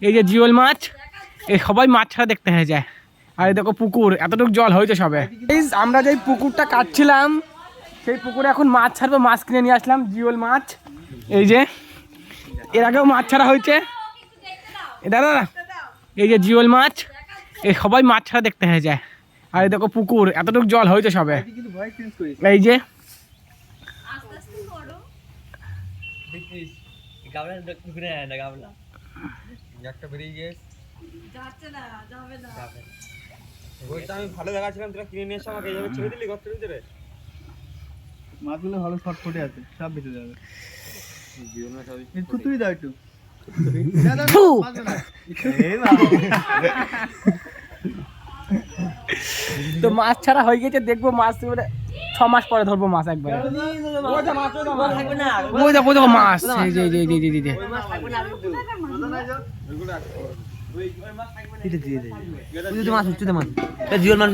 এই যে জিওল মাছ, এই সবাই মাছ ছাড়া দেখতে হয়ে যায়। আর এই দেখো পুকুর, এতটুকু জল হয়েছে সবে। আমরা যেই পুকুরটা কাটছিলাম সেই পুকুরে এখন মাছ ছাড়বো, মাছ কিনে নিয়ে আসলাম জিওল মাছ। এই যে এর আগেও মাছ ছাড়া হয়েছে, দাদা এই যে জিওল মাছ, এই সবাই মাছ ছাড়া দেখতে হয়ে যায়। আর এই দেখো পুকুর, এতটুকু জল হয়েছে সবে। এই যে আমি ভালো দেখাচ্ছিলাম, তোরা কিনে নিয়ে এসে আমাকে এইভাবে ছেড়ে দিলি গর্তের ভিতরে। মাছগুলো ভালো ছটফটে আছে, সব বেঁচে যাবে। তুই দাও একটু। তো মাছ ছাড়া হয়ে গেছে, দেখবো মাছ 6 মাস পরে ধরবো মাছ একবার। ওই দেখো মাছ, জিওল মাছ